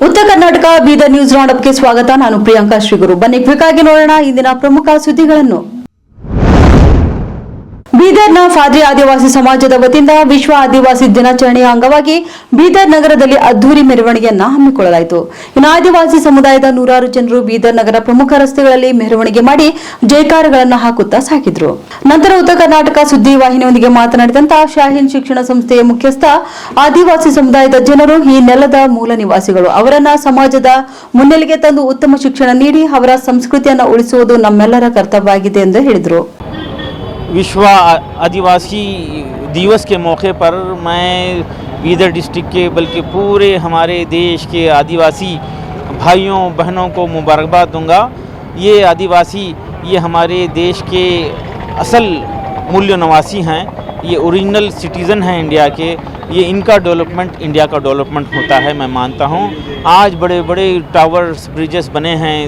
ಉತ್ತರ ಕರ್ನಾಟಕ ಬೀದರ್ ನ್ಯೂಸ್ ರೌಂಡಪ್ಗೆ ಸ್ವಾಗತ. ನಾನು ಪ್ರಿಯಾಂಕಾ ಶ್ರೀಗುರು. ಬನ್ನಿ ಕ್ವಿಕ್ ಆಗಿ ನೋಡೋಣ ಇಂದಿನ ಪ್ರಮುಖ ಸುದ್ದಿಗಳನ್ನು. ಬೀದರ್ನ ಫಾದ್ರಿ ಆದಿವಾಸಿ ಸಮಾಜದ ವತಿಯಿಂದ ವಿಶ್ವ ಆದಿವಾಸಿ ದಿನಾಚರಣೆಯ ಅಂಗವಾಗಿ ಬೀದರ್ ನಗರದಲ್ಲಿ ಅದ್ದೂರಿ ಮೆರವಣಿಗೆಯನ್ನು ಹಮ್ಮಿಕೊಳ್ಳಲಾಯಿತು. ಇನ್ನು ಆದಿವಾಸಿ ಸಮುದಾಯದ ನೂರಾರು ಜನರು ಬೀದರ್ ನಗರ ಪ್ರಮುಖ ರಸ್ತೆಗಳಲ್ಲಿ ಮೆರವಣಿಗೆ ಮಾಡಿ ಜೈಕಾರಗಳನ್ನು ಹಾಕುತ್ತಾ ಸಾಗಿದ್ರು. ನಂತರ ಉತ್ತರ ಕರ್ನಾಟಕ ಸುದ್ದಿ ವಾಹಿನಿಯೊಂದಿಗೆ ಮಾತನಾಡಿದಂತಹ ಶಾಹೀನ್ ಶಿಕ್ಷಣ ಸಂಸ್ಥೆಯ ಮುಖ್ಯಸ್ಥ, ಆದಿವಾಸಿ ಸಮುದಾಯದ ಜನರು ಈ ನೆಲದ ಮೂಲ ನಿವಾಸಿಗಳು. ಅವರನ್ನ ಸಮಾಜದ ಮುನ್ನೆಲೆಗೆ ತಂದು ಉತ್ತಮ ಶಿಕ್ಷಣ ನೀಡಿ ಅವರ ಸಂಸ್ಕೃತಿಯನ್ನು ಉಳಿಸುವುದು ನಮ್ಮೆಲ್ಲರ ಕರ್ತವ್ಯ ಆಗಿದೆ ಎಂದು ಹೇಳಿದರು. विश्व आदिवासी दिवस के मौके पर मैं बीदर डिस्ट्रिक्ट के बल्कि पूरे हमारे देश के आदिवासी भाइयों बहनों को मुबारकबाद दूंगा. ये आदिवासी ये हमारे देश के असल मूल्य नवासी हैं, ये ओरिजिनल सिटीज़न हैं इंडिया के. ये इनका डेवलपमेंट इंडिया का डेवलपमेंट होता है, मैं मानता हूँ. आज बड़े बड़े टावर्स ब्रिजेस बने हैं,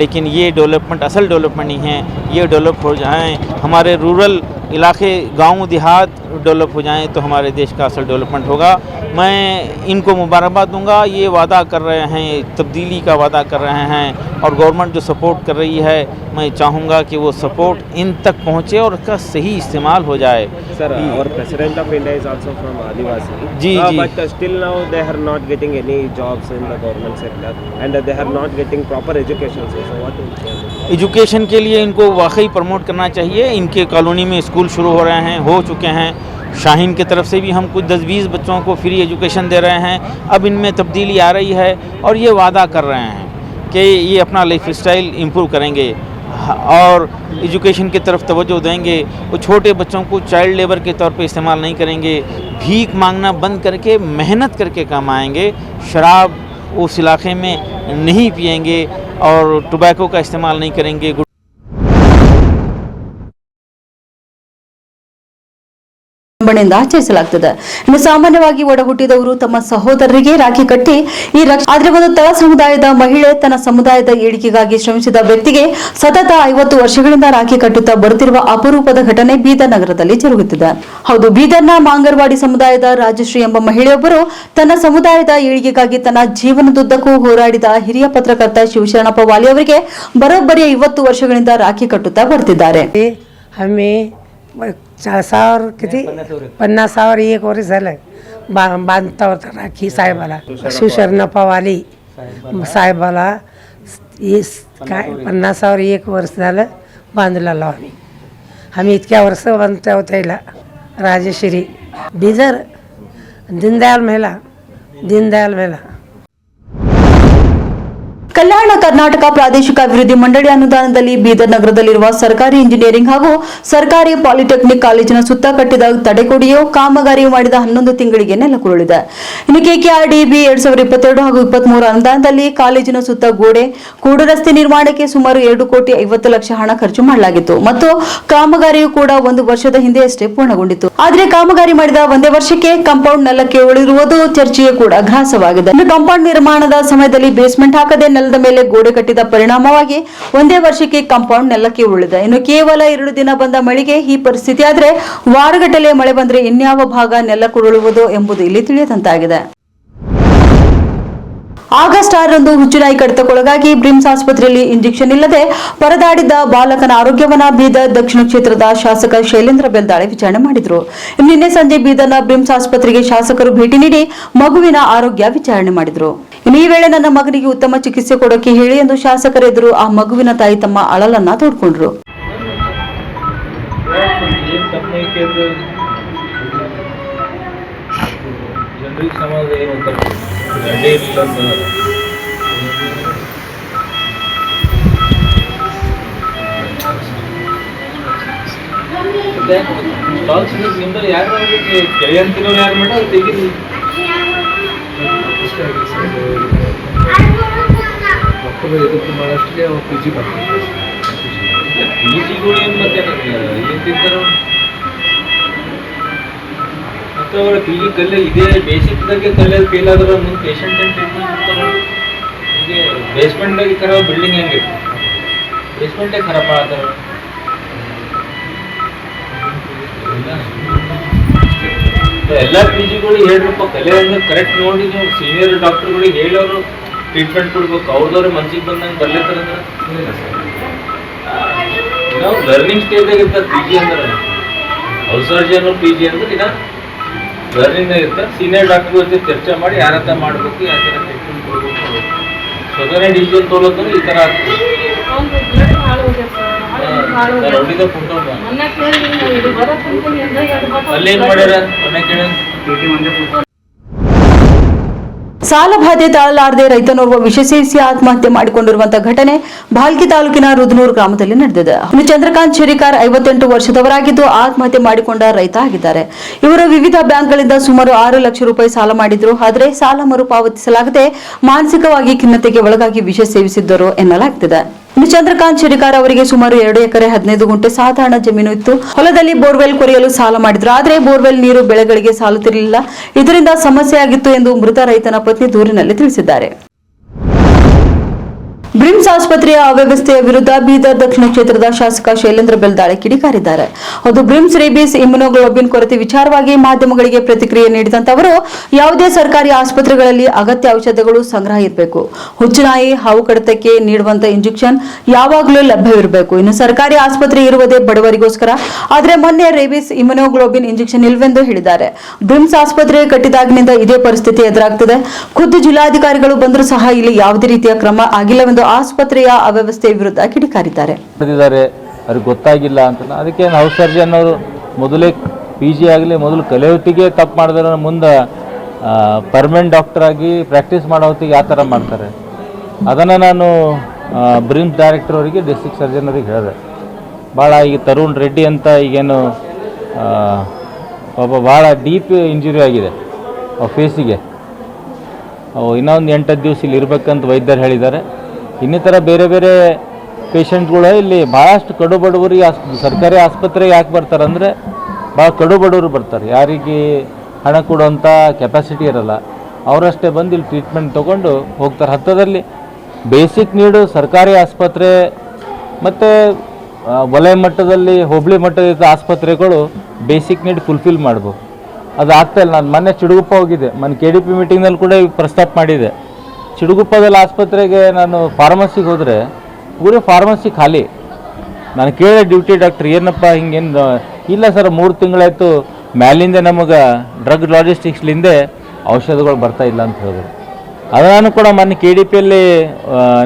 लेकिन ये डेवलपमेंट असल डेवलपमेंट नहीं है. ये डेवलप हो जाएं, हमारे रूरल इलाके गांव देहात डेवलप हो जाएं, तो हमारे देश का असल डेवलपमेंट होगा. मैं इनको मुबारकबाद दूंगा. ये वादा कर रहे हैं, तब्दीली का वादा कर रहे हैं, और गवर्नमेंट जो सपोर्ट कर रही है, मैं चाहूँगा कि वो सपोर्ट इन तक पहुँचे और उसका सही इस्तेमाल हो जाए. Sir, our President of India is also from Adivasi. जी. But still now they are not getting any jobs in the government sector and they are not getting proper education. So what will you say? Education के लिए इनको वाकई promote करना चाहिए. इनके colony में school शुरू हो रहे हैं, हो चुके हैं. शाहीन की तरफ से भी हम कुछ 10-20 बच्चों को फ्री एजुकेशन दे रहे हैं. अब इनमें तब्दीली आ रही है और ये वादा कर रहे हैं कि ये अपना लाइफ स्टाइल इम्प्रूव करेंगे और एजुकेशन की तरफ तवज्जो देंगे. वो छोटे बच्चों को चाइल्ड लेबर के तौर पे इस्तेमाल नहीं करेंगे. भीख मांगना बंद करके मेहनत करके कमाएंगे. शराब उस इलाके में नहीं पिएंगे और टोबैको का इस्तेमाल नहीं करेंगे. ಆಚರಿಸಲಾಗುತ್ತದೆ. ಇನ್ನು ಸಾಮಾನ್ಯವಾಗಿ ಒಡ ಹುಟ್ಟಿದವರು ತಮ್ಮ ಸಹೋದರರಿಗೆ ರಾಖಿ ಕಟ್ಟಿ ಆದರೆ ಒಂದು ತಳ ಸಮುದಾಯದ ಮಹಿಳೆ ತನ್ನ ಸಮುದಾಯದ ಏಳಿಗೆಗಾಗಿ ಶ್ರಮಿಸಿದ ವ್ಯಕ್ತಿಗೆ ಸತತ 50 ವರ್ಷಗಳಿಂದ ರಾಖಿ ಕಟ್ಟುತ್ತಾ ಬರುತ್ತಿರುವ ಅಪರೂಪದ ಘಟನೆ ಬೀದರ್ ನಗರದಲ್ಲಿ ಜರುಗುತ್ತಿದೆ. ಹೌದು, ಬೀದರ್ನ ಮಾಂಗರ್ವಾಡಿ ಸಮುದಾಯದ ರಾಜಶ್ರೀ ಎಂಬ ಮಹಿಳೆಯೊಬ್ಬರು ತನ್ನ ಸಮುದಾಯದ ಏಳಿಗೆಗಾಗಿ ತನ್ನ ಜೀವನದುದ್ದಕ್ಕೂ ಹೋರಾಡಿದ ಹಿರಿಯ ಪತ್ರಕರ್ತ ಶಿವಶರಣಪ್ಪ ವಾಲಿ ಅವರಿಗೆ ಬರೋಬ್ಬರಿ 50 ವರ್ಷಗಳಿಂದ ರಾಖಿ ಕಟ್ಟುತ್ತಾ ಬರ್ತಿದ್ದಾರೆ. 50,000 वर्ष झालं बांधता होता राखी साहेबाला. शिवशरणप्पा वाली साहेबाला 50,001 वर्ष झालं बांधलेलो आम्ही इतक्या वर्ष बांधता होता याला. राजश्री बीदर दीनदयाल महिला ಕಲ್ಯಾಣ ಕರ್ನಾಟಕ ಪ್ರಾದೇಶಿಕ ಅಭಿವೃದ್ಧಿ ಮಂಡಳಿ ಅನುದಾನದಲ್ಲಿ ಬೀದರ್ ನಗರದಲ್ಲಿರುವ ಸರ್ಕಾರಿ ಇಂಜಿನಿಯರಿಂಗ್ ಹಾಗೂ ಸರ್ಕಾರಿ ಪಾಲಿಟೆಕ್ನಿಕ್ ಕಾಲೇಜಿನ ಸುತ್ತ ಕಟ್ಟಿದ ತಡೆಗೋಡೆಯು ಕಾಮಗಾರಿ ಮಾಡಿದ 11 ತಿಂಗಳಿಗೆ ನೆಲಕುರುಳಿದೆ. ಇನ್ನು ಕೆಕೆಆರ್ಡಿಬಿ 2022 ಹಾಗೂ 23 ಅನುದಾನದಲ್ಲಿ ಕಾಲೇಜಿನ ಸುತ್ತ ಗೋಡೆ, ಕೂಡು ರಸ್ತೆ ನಿರ್ಮಾಣಕ್ಕೆ ಸುಮಾರು 2,50,00,000 ಹಣ ಖರ್ಚು ಮಾಡಲಾಗಿತ್ತು ಮತ್ತು ಕಾಮಗಾರಿಯು ಕೂಡ 1 ವರ್ಷದ ಹಿಂದೆಯಷ್ಟೇ ಪೂರ್ಣಗೊಂಡಿತ್ತು. ಆದರೆ ಕಾಮಗಾರಿ ಮಾಡಿದ ಒಂದೇ ವರ್ಷಕ್ಕೆ ಕಾಂಪೌಂಡ್ ನೆಲಕ್ಕೆ ಉಳಿದಿರುವುದು ಚರ್ಚೆಗೆ ಕೂಡ ಗ್ರಾಸವಾಗಿದೆ. ಇನ್ನು ಕಾಂಪೌಂಡ್ ನಿರ್ಮಾಣದ ಸಮಯದಲ್ಲಿ ಬೇಸ್ಮೆಂಟ್ ಹಾಕದೆ ನೆಲದ ಮೇಲೆ ಗೋಡೆ ಕಟ್ಟಿದ ಪರಿಣಾಮವಾಗಿ ಒಂದೇ ವರ್ಷಕ್ಕೆ ಕಾಂಪೌಂಡ್ ನೆಲಕ್ಕೆ ಉಳಿದ. ಇನ್ನು ಕೇವಲ 2 ದಿನ ಬಂದ ಮಳೆಗೆ ಈ ಪರಿಸ್ಥಿತಿ ಆದರೆ ವಾರಗಟ್ಟಲೆ ಮಳೆ ಬಂದ್ರೆ ಇನ್ಯಾವ ಭಾಗ ನೆಲಕ್ಕುರುಳುವುದು ಎಂಬುದು ಇಲ್ಲಿ ತಿಳಿಯದಂತಾಗಿದೆ. ಆಗಸ್ಟ್ 6ರಂದು ಹುಚ್ಚುನಾಯಿ ಕಡಿತಕ್ಕೊಳಗಾಗಿ ಬ್ರಿಮ್ಸ್ ಆಸ್ಪತ್ರೆಯಲ್ಲಿ ಇಂಜೆಕ್ಷನ್ ಇಲ್ಲದೆ ಪರದಾಡಿದ್ದ ಬಾಲಕನ ಆರೋಗ್ಯವನ್ನ ಬೀದರ್ ದಕ್ಷಿಣ ಕ್ಷೇತ್ರದ ಶಾಸಕ ಶೈಲೇಂದ್ರ ಬೆಲ್ದಾಳೆ ವಿಚಾರಣೆ ಮಾಡಿದರು. ನಿನ್ನೆ ಸಂಜೆ ಬೀದರ್ನ ಬ್ರಿಮ್ಸ್ ಆಸ್ಪತ್ರೆಗೆ ಶಾಸಕರು ಭೇಟಿ ನೀಡಿ ಮಗುವಿನ ಆರೋಗ್ಯ ವಿಚಾರಣೆ ಮಾಡಿದರು. ಈ ವೇಳೆ ನನ್ನ ಮಗನಿಗೆ ಉತ್ತಮ ಚಿಕಿತ್ಸೆ ಕೊಡೋಕೆ ಹೇಳಿ ಎಂದು ಶಾಸಕರ ಎದುರು ಆ ಮಗುವಿನ ತಾಯಿ ತಮ್ಮ ಅಳಲನ್ನ ತೋಡ್ಕೊಂಡ್ರು. ಇದಕ್ಕೆ ಭಾಳಷ್ಟು ಪಿ ಜಿ ಬರ್ತಾರೆ. ಪಿ ಜಿಗಳು ಏನು ಮತ್ತೆ ಏನು ತಿಂತಾರೆ ಮತ್ತು ಅವರ ಪಿ ಜಿ ಕಲ್ಲೆ ಇದೇ ಬೇಸಿಕ್ದಾಗೆ ಕಲ್ಲೆಲ್ಲಿ ಫೇಲ್ ಆದ್ರೆ ಮುಂದೆ ಪೇಷಂಟ್ ಏನು ಟ್ರೀಟ್ಮೆಂಟ್ ಮಾಡ್ತಾರೆ. ಈಗ ಬೇಸ್ಮೆಂಟ್ದಾಗೆ ಖರಾಬ್ ಬಿಲ್ಡಿಂಗ್ ಹೆಂಗೆ ಬೇಸ್ಮೆಂಟೇ ಖರಾಬ್ ಆಗ್ತಾರೆ. ಎಲ್ಲ ಪಿ ಜಿಗಳು ಹೇಳ್ರಪ್ಪ ಕಲೆ ಅಂದ್ರೆ ಕರೆಕ್ಟ್ ನೋಡಿ ನೀವು ಸೀನಿಯರ್ ಡಾಕ್ಟರ್ಗಳಿಗೆ ಹೇಳೋರು ಟ್ರೀಟ್ಮೆಂಟ್ ಕೊಡ್ಬೇಕು, ಅವ್ರದವ್ರೆ ಮನ್ಸಿಗೆ ಬಂದಂಗೆ ಬರ್ಲಿತ್ತಾರಂದ್ರೆ ನಾವು ಲರ್ನಿಂಗ್ ಸ್ಟೇಜ್ದಾಗ ಇರ್ತಾರೆ. ಪಿ ಜಿ ಅಂದ್ರೆ ಔಸರ್ಜನ್ ಪಿ ಜಿ ಅಂದ್ರೆ ಇನ್ನ ಲರ್ನಿಂಗ್ನಾಗ ಇರ್ತಾರೆ. ಸೀನಿಯರ್ ಡಾಕ್ಟರ್ ಜೊತೆ ಚರ್ಚೆ ಮಾಡಿ ಯಾರ ಹತ್ರ ಮಾಡಬೇಕು, ಯಾವ ಥರ ಟ್ರೀಟ್ಮೆಂಟ್ ಕೊಡಬೇಕು. ಸ್ವತಃ ಡಿಸಿಷನ್ ತೊಗೊಳೋದ್ರೆ ಈ ಥರ ಆಗ್ತದೆ. ನಾನು ನೋಡಿದ ಫೋಟೋ ಅಲ್ಲೇನು ಮಾಡ್ಯಾರ ಮೊನ್ನೆ ಕೇಳ ಸಾಲ ಬಾಧೆ ತಾಳಲಾರದೆ ರೈತನೋರ್ವ ವಿಷ ಸೇವಿಸಿ ಆತ್ಮಹತ್ಯೆ ಮಾಡಿಕೊಂಡಿರುವಂತಹ ಘಟನೆ ಭಾಲ್ಕಿ ತಾಲೂಕಿನ ರುದ್ನೂರು ಗ್ರಾಮದಲ್ಲಿ ನಡೆದಿದೆ. ಇನ್ನು ಚಂದ್ರಕಾಂತ್ ಶೆರಿಕಾರ್ 58 ವರ್ಷದವರಾಗಿದ್ದು ಆತ್ಮಹತ್ಯೆ ಮಾಡಿಕೊಂಡ ರೈತ ಆಗಿದ್ದಾರೆ. ಇವರು ವಿವಿಧ ಬ್ಯಾಂಕ್ಗಳಿಂದ ಸುಮಾರು 6 ಲಕ್ಷ ರೂಪಾಯಿ ಸಾಲ ಮಾಡಿದ್ರು. ಆದರೆ ಸಾಲ ಮರುಪಾವತಿಸಲಾಗದೆ ಮಾನಸಿಕವಾಗಿ ಖಿನ್ನತೆಗೆ ಒಳಗಾಗಿ ವಿಷ ಸೇವಿಸಿದ್ದರು ಎನ್ನಲಾಗುತ್ತಿದೆ. ಇನ್ನು ಚಂದ್ರಕಾಂತ್ ಶೆರಿಕಾರ್ ಅವರಿಗೆ ಸುಮಾರು 2 ಎಕರೆ 15 ಗುಂಟೆ ಸಾಧಾರಣ ಜಮೀನು ಇತ್ತು. ಹೊಲದಲ್ಲಿ ಬೋರ್ವೆಲ್ ಕೊರೆಯಲು ಸಾಲ ಮಾಡಿದ್ರು. ಆದರೆ ಬೋರ್ವೆಲ್ ನೀರು ಬೆಳೆಗಳಿಗೆ ಸಾಲುತ್ತಿರಲಿಲ್ಲ. ಇದರಿಂದ ಸಮಸ್ಯೆಯಾಗಿತ್ತು ಎಂದು ಮೃತ ರೈತನ ಪತ್ನಿ ದೂರಿನಲ್ಲಿ ತಿಳಿಸಿದ್ದಾರೆ. ಬ್ರಿಮ್ಸ್ ಆಸ್ಪತ್ರೆಯ ಅವ್ಯವಸ್ಥೆಯ ವಿರುದ್ಧ ಬೀದರ್ ದಕ್ಷಿಣ ಕ್ಷೇತ್ರದ ಶಾಸಕ ಶೈಲೇಂದ್ರ ಬೆಲ್ದಾಳೆ ಕಿಡಿಕಾರಿದ್ದಾರೆ. ಅದು ಬ್ರಿಮ್ಸ್ ರೇಬಿಸ್ ಇಮ್ಯುನೋಗ್ಲೋಬಿನ್ ಕೊರತೆ ವಿಚಾರವಾಗಿ ಮಾಧ್ಯಮಗಳಿಗೆ ಪ್ರತಿಕ್ರಿಯೆ ನೀಡಿದಂತ ಅವರು, ಯಾವುದೇ ಸರ್ಕಾರಿ ಆಸ್ಪತ್ರೆಗಳಲ್ಲಿ ಅಗತ್ಯ ಔಷಧಗಳು ಸಂಗ್ರಹ ಇರಬೇಕು. ಹುಚ್ಚುನಾಯಿ ಹಾವು ಕಡಿತಕ್ಕೆ ನೀಡುವಂತ ಇಂಜೆಕ್ಷನ್ ಯಾವಾಗಲೂ ಲಭ್ಯವಿರಬೇಕು. ಇನ್ನು ಸರ್ಕಾರಿ ಆಸ್ಪತ್ರೆ ಇರುವುದೇ ಬಡವರಿಗೋಸ್ಕರ. ಆದರೆ ಮೊನ್ನೆ ರೇಬಿಸ್ ಇಮ್ಯುನೋಗ್ಲೋಬಿನ್ ಇಂಜೆಕ್ಷನ್ ಇಲ್ವೆಂದು ಹೇಳಿದ್ದಾರೆ. ಬ್ರಿಮ್ಸ್ ಆಸ್ಪತ್ರೆ ಕಟ್ಟಿದಾಗಿನಿಂದ ಇದೇ ಪರಿಸ್ಥಿತಿ ಎದುರಾಗ್ತದೆ. ಖುದ್ದು ಜಿಲ್ಲಾಧಿಕಾರಿಗಳು ಬಂದರೂ ಸಹ ಇಲ್ಲಿ ಯಾವುದೇ ರೀತಿಯ ಕ್ರಮ ಆಗಿಲ್ಲವೆಂದು ಆಸ್ಪತ್ರೆಯ ಅವ್ಯವಸ್ಥೆ ವಿರುದ್ಧ ಕಿಡಿಕಾರಿದ್ದಾರೆ. ಅವ್ರಿಗೆ ಗೊತ್ತಾಗಿಲ್ಲ ಅಂತ. ಅದಕ್ಕೆ ನಾವು ಸರ್ಜನ್ ಅವರು ಮೊದಲೇ ಪಿ ಜಿ ಆಗಲಿ ಮೊದಲು ಕಲಿಯೋತ್ತಿಗೆ ತಪ್ಪು ಮಾಡಿದ್ರೆ ಮುಂದೆ ಪರ್ಮನೆಂಟ್ ಡಾಕ್ಟರ್ ಆಗಿ ಪ್ರಾಕ್ಟೀಸ್ ಮಾಡೋ ಹೊತ್ತಿಗೆ ಯಾವ ಥರ ಮಾಡ್ತಾರೆ. ಅದನ್ನು ನಾನು ಬ್ರಿಮ್ಸ್ ಡೈರೆಕ್ಟರ್ ಅವರಿಗೆ ಡಿಸ್ಟ್ರಿಕ್ಟ್ ಸರ್ಜನ್ ಅವ್ರಿಗೆ ಹೇಳಿದೆ. ಭಾಳ ಈಗ ತರುಣ್ ರೆಡ್ಡಿ ಅಂತ ಈಗೇನು ಪಾಪ ಭಾಳ ಡೀಪ್ ಇಂಜುರಿ ಆಗಿದೆ ಫೇಸಿಗೆ. ಇನ್ನೊಂದು 8-10 ದಿವಸ ಇಲ್ಲಿ ಇರಬೇಕಂತ ವೈದ್ಯರು ಹೇಳಿದ್ದಾರೆ. ಇನ್ನಿತರ ಬೇರೆ ಬೇರೆ ಪೇಷಂಟ್ಗಳು ಇಲ್ಲಿ ಭಾಳಷ್ಟು ಕಡು ಬಡವರಿಗೆ ಸರ್ಕಾರಿ ಆಸ್ಪತ್ರೆಗೆ ಯಾಕೆ ಬರ್ತಾರೆ ಅಂದರೆ ಭಾಳ ಕಡು ಬಡವರು ಬರ್ತಾರೆ. ಯಾರಿಗೆ ಹಣ ಕೊಡುವಂಥ ಕೆಪಾಸಿಟಿ ಇರಲ್ಲ, ಅವರಷ್ಟೇ ಬಂದು ಇಲ್ಲಿ ಟ್ರೀಟ್ಮೆಂಟ್ ತೊಗೊಂಡು ಹೋಗ್ತಾರೆ. ಹತ್ತದಲ್ಲಿ ಬೇಸಿಕ್ ನೀಡು ಸರ್ಕಾರಿ ಆಸ್ಪತ್ರೆ ಮತ್ತು ವಲಯ ಮಟ್ಟದಲ್ಲಿ ಹೋಬಳಿ ಮಟ್ಟದ ಆಸ್ಪತ್ರೆಗಳು ಬೇಸಿಕ್ ನೀಡ್ ಫುಲ್ಫಿಲ್ ಮಾಡ್ಬೋದು. ಅದು ಆಗ್ತಾಯಿಲ್ಲ. ನಾನು ಮೊನ್ನೆ ಚಿಡುಗುಪ್ಪ ಹೋಗಿದ್ದೆ, ಮೊನ್ನೆ KDP ಮೀಟಿಂಗ್ನಲ್ಲಿ ಕೂಡ ಪ್ರಸ್ತಾಪ ಮಾಡಿದೆ. ಚಿಡುಗುಪ್ಪದಲ್ಲಿ ಆಸ್ಪತ್ರೆಗೆ ನಾನು ಫಾರ್ಮಸಿಗೆ ಹೋದರೆ ಪೂರೇ ಫಾರ್ಮಸಿ ಖಾಲಿ. ನಾನು ಕೇಳಿದೆ ಡ್ಯೂಟಿ ಡಾಕ್ಟ್ರ್, ಏನಪ್ಪ ಹಿಂಗೇನು ಇಲ್ಲ ಸರ್, 3 ತಿಂಗಳಾಯಿತು ಮ್ಯಾಲಿಂದ ನಮಗೆ ಡ್ರಗ್ ಲಾಜಿಸ್ಟಿಕ್ಸ್ಲಿಂದ ಔಷಧಗಳು ಬರ್ತಾ ಇಲ್ಲ ಅಂತ ಹೇಳಿದ್ರು. ಅದನ್ನು ಕೂಡ ಮೊನ್ನೆ KDPಯಲ್ಲಿ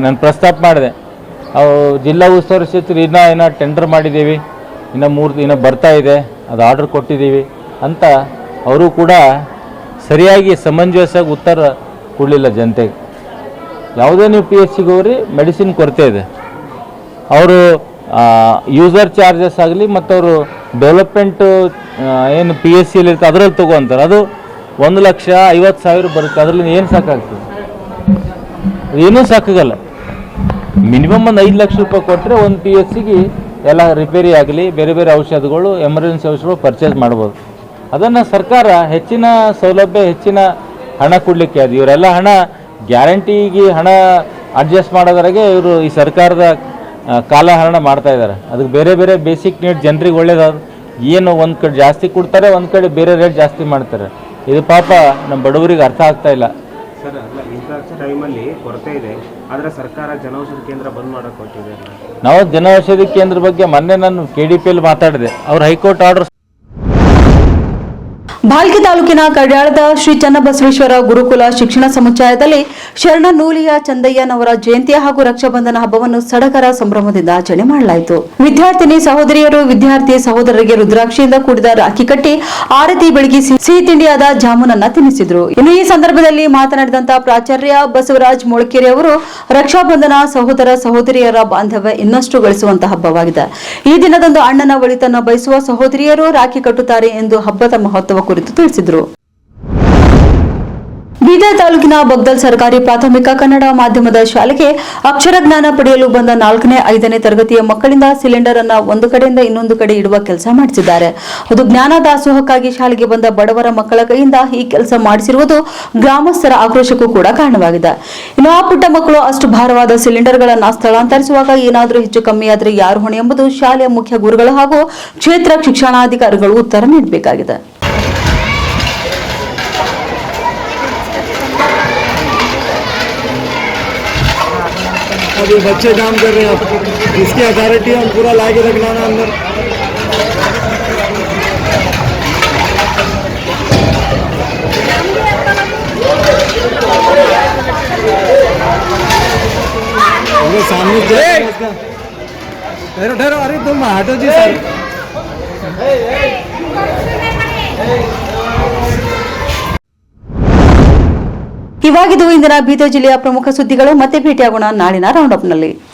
ನಾನು ಪ್ರಸ್ತಾಪ ಮಾಡಿದೆ. ಅವು ಜಿಲ್ಲಾ ಉಸ್ತುವಾರಿ ಸಚಿವರು ಇನ್ನೂ ಟೆಂಡರ್ ಮಾಡಿದ್ದೀವಿ, ಇನ್ನೂ 3 ದಿನ ಬರ್ತಾ ಇದೆ, ಅದು ಆರ್ಡರ್ ಕೊಟ್ಟಿದ್ದೀವಿ ಅಂತ ಅವರು ಕೂಡ ಸರಿಯಾಗಿ ಸಮಂಜಸವಾಗಿ ಉತ್ತರ ಕೊಡಲಿಲ್ಲ ಜನತೆಗೆ. ಯಾವುದೇ ನೀವು PHCಗೆ ಹೋಗ್ರಿ, ಮೆಡಿಸಿನ್ ಕೊರತೆ ಇದೆ. ಅವರು ಯೂಸರ್ ಚಾರ್ಜಸ್ ಆಗಲಿ ಮತ್ತು ಅವರು ಡೆವಲಪ್ಮೆಂಟು ಏನು PHCಯಲ್ಲಿ ಇರುತ್ತೆ ಅದರಲ್ಲಿ ತೊಗೊತಾರೆ. ಅದು 1,50,000 ಬರುತ್ತೆ. ಅದರಲ್ಲಿ ಏನು ಸಾಕಾಗ್ತದೆ? ಏನೂ ಸಾಕಾಗಲ್ಲ. ಮಿನಿಮಮ್ ಒಂದು 5 ಲಕ್ಷ ರೂಪಾಯಿ ಕೊಟ್ಟರೆ ಒಂದು PHCಗೆ ಎಲ್ಲ ರಿಪೇರಿ ಆಗಲಿ, ಬೇರೆ ಬೇರೆ ಔಷಧಗಳು, ಎಮರ್ಜೆನ್ಸಿ ಔಷಧಗಳು ಪರ್ಚೇಸ್ ಮಾಡ್ಬೋದು. ಅದನ್ನು ಸರ್ಕಾರ ಹೆಚ್ಚಿನ ಸೌಲಭ್ಯ, ಹೆಚ್ಚಿನ ಹಣ ಕೊಡಲಿಕ್ಕೆ ಅದು ಇವರೆಲ್ಲ ಹಣ ಗ್ಯಾರಂಟಿಗೆ ಹಣ ಅಡ್ಜಸ್ಟ್ ಮಾಡೋದ್ರಾಗೆ ಇವರು ಈ ಸರ್ಕಾರದ ಕಾಲಹರಣ ಮಾಡ್ತಾಯಿದ್ದಾರೆ. ಅದಕ್ಕೆ ಬೇರೆ ಬೇರೆ ಬೇಸಿಕ್ ನೀಡ್ ಜನರಿಗೆ ಒಳ್ಳೇದಾದ ಏನು ಒಂದು ಕಡೆ ಜಾಸ್ತಿ ಕೊಡ್ತಾರೆ, ಒಂದು ಕಡೆ ಬೇರೆ ರೇಟ್ ಜಾಸ್ತಿ ಮಾಡ್ತಾರೆ. ಇದು ಪಾಪ ನಮ್ಮ ಬಡವರಿಗೆ ಅರ್ಥ ಆಗ್ತಾ ಇಲ್ಲ. ಸರ್, ಅಲ್ಲ ಇಂಥ ಟೈಮಲ್ಲಿ ಕೊರತೆ ಇದೆ, ಆದರೆ ಸರ್ಕಾರ ಜನೌಷಧಿ ಕೇಂದ್ರ ಬಂದ್ ಮಾಡೋಕೆ ಕೊಟ್ಟಿದೆ. ನಾವು ಜನೌಷಧಿ ಕೇಂದ್ರ ಬಗ್ಗೆ ಮೊನ್ನೆ ನಾನು KDPಯಲ್ಲಿ ಮಾತಾಡಿದೆ. ಅವ್ರು ಹೈಕೋರ್ಟ್ ಆರ್ಡರ್. ಭಾಲ್ಕಿ ತಾಲೂಕಿನ ಕಡ್ಯಾಳದ ಶ್ರೀ ಚನ್ನಬಸವೇಶ್ವರ ಗುರುಕುಲ ಶಿಕ್ಷಣ ಸಮುಚ್ಚಯದಲ್ಲಿ ಶರಣ ನೂಲಿಯ ಚಂದಯ್ಯನವರ ಜಯಂತಿ ಹಾಗೂ ರಕ್ಷಾಬಂಧನ ಹಬ್ಬವನ್ನು ಸಡಗರ ಸಂಭ್ರಮದಿಂದ ಆಚರಣೆ ಮಾಡಲಾಯಿತು. ವಿದ್ಯಾರ್ಥಿನಿ ಸಹೋದರಿಯರು ವಿದ್ಯಾರ್ಥಿ ಸಹೋದರರಿಗೆ ರುದ್ರಾಕ್ಷಿಯಿಂದ ಕೂಡಿದ ರಾಖಿ ಕಟ್ಟಿ ಆರತಿ ಬೆಳಗಿ ಸಿಹಿ ತಿಂಡಿಯಾದ ಜಾಮೂನನ್ನ ತಿನ್ನಿಸಿದ್ರು. ಇನ್ನು ಈ ಸಂದರ್ಭದಲ್ಲಿ ಮಾತನಾಡಿದಂತ ಪ್ರಾಚಾರ್ಯ ಬಸವರಾಜ್ ಮೊಳಕೆರೆ ಅವರು, ರಕ್ಷಾಬಂಧನ ಸಹೋದರ ಸಹೋದರಿಯರ ಬಾಂಧವ್ಯ ಇನ್ನಷ್ಟು ಗಳಿಸುವಂತಹ ಹಬ್ಬವಾಗಿದೆ. ಈ ದಿನದಂದು ಅಣ್ಣನ ಒಳಿತನ್ನು ಬಯಸುವ ಸಹೋದರಿಯರು ರಾಖಿ ಕಟ್ಟುತ್ತಾರೆ ಎಂದು ಹಬ್ಬದ ಮಹತ್ವ ಕುರಿತು ತಿಳಿಸಿದರು. ಬೀದರ್ ತಾಲೂಕಿನ ಬಗ್ದಲ್ ಸರ್ಕಾರಿ ಪ್ರಾಥಮಿಕ ಕನ್ನಡ ಮಾಧ್ಯಮದ ಶಾಲೆಗೆ ಅಕ್ಷರ ಜ್ಞಾನ ಪಡೆಯಲು ಬಂದ 4ನೇ 5ನೇ ತರಗತಿಯ ಮಕ್ಕಳಿಂದ ಸಿಲಿಂಡರ್ ಅನ್ನ ಒಂದು ಕಡೆಯಿಂದ ಇನ್ನೊಂದು ಕಡೆ ಇಡುವ ಕೆಲಸ ಮಾಡಿಸಿದ್ದಾರೆ. ಅದು ಜ್ಞಾನ ದಾಸೋಹಕ್ಕಾಗಿ ಶಾಲೆಗೆ ಬಂದ ಬಡವರ ಮಕ್ಕಳ ಕೈಯಿಂದ ಈ ಕೆಲಸ ಮಾಡಿಸಿರುವುದು ಗ್ರಾಮಸ್ಥರ ಆಕ್ರೋಶಕ್ಕೂ ಕೂಡ ಕಾರಣವಾಗಿದೆ. ಇನ್ನು ಆ ಪುಟ್ಟ ಮಕ್ಕಳು ಅಷ್ಟು ಭಾರವಾದ ಸಿಲಿಂಡರ್ಗಳನ್ನು ಸ್ಥಳಾಂತರಿಸುವಾಗ ಏನಾದರೂ ಹೆಚ್ಚು ಕಮ್ಮಿಯಾದರೆ ಯಾರು ಹೊಣೆ ಎಂಬುದು ಶಾಲೆಯ ಮುಖ್ಯ ಗುರುಗಳು ಹಾಗೂ ಕ್ಷೇತ್ರ ಶಿಕ್ಷಣಾಧಿಕಾರಿಗಳು ಉತ್ತರ ನೀಡಬೇಕಾಗಿದೆ. अब ये बच्चे काम कर रहे हैं, इसकी अथॉरिटी हम पूरा ला के रखना ना अंदर। सामने ठहरो ठहरो, अरे तुम हटो जी सर। ಇವಾಗಿದ್ದು ಇಂದಿನ ಬೀದರ್ ಜಿಲ್ಲೆಯ ಪ್ರಮುಖ ಸುದ್ದಿಗಳು. ಮತ್ತೆ ಭೇಟಿಯಾಗೋಣ ನಾಳಿನ ರೌಂಡ್ ಅಪ್ನಲ್ಲಿ.